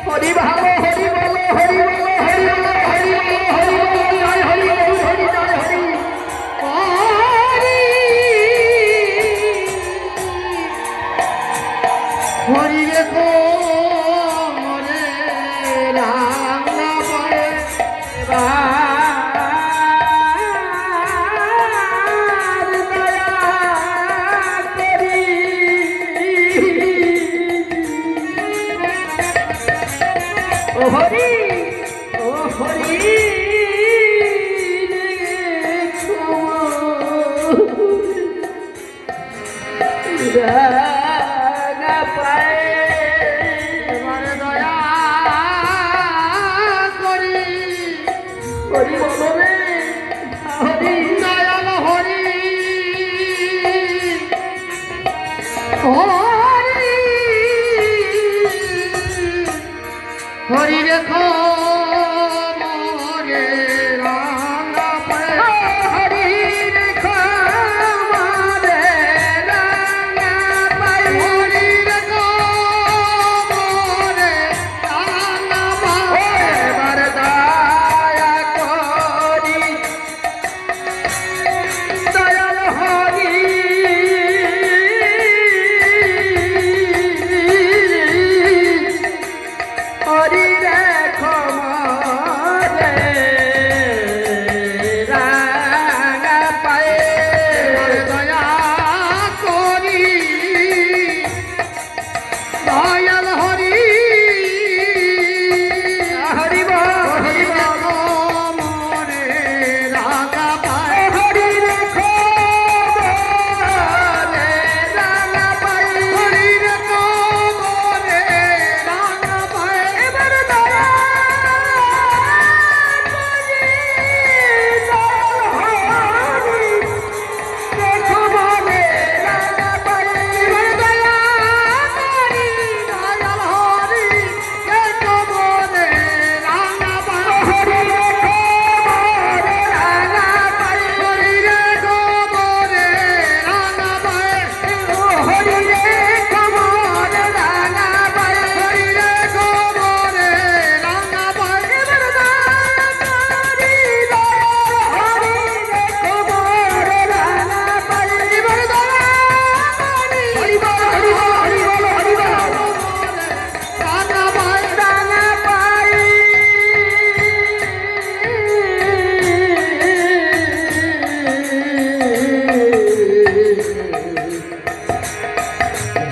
হরি ভাব হরি বল হরি বল হরি বল হরি বল হরি বল জয় হরি হরি হরি জয় হরি হরি রে গো মরে রাম না পারে হরি ও হরি রাগা পায় মানে দয়া করি হরি বলো রে হরি দয়াল হরি হরি রেখো মরে রাঙা পায়ে হরি রেখো মরে রাঙা পায়ে হরি রেখো মরে রাঙা পায়ে এবার দয়া করি দয়াল হরি হরি রেখো মরে রাঙা পায়ে দয়া করি দয়াল হরি হরি বল মরে রাঙা পায়ে হরি রেখো মরে রাঙা পায়ে হরি রেখো মরে রাঙা পায়ে এবার দয়া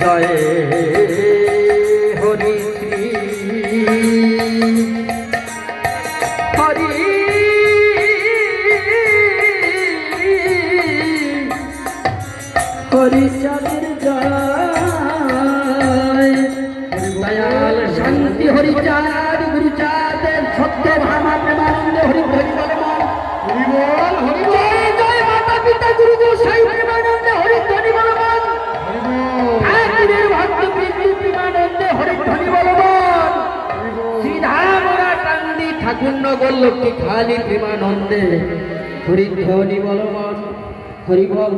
জয় হরি শ্রী হরি হরিচাঁদের জয় দয়াল শান্তি হরিচাঁদ গুরুচাঁদের সত্য ভামা প্রেমানন্দ হরি হরি বল হরি বল জয় মাতা পিতা গুরু গোসাই প্রেমানন্দ হরি ধ্বনি বল ঠাকুরনগর লক্ষ্মী খালি প্রেমানন্দে হরি ধ্বনি বলবান হরি বল।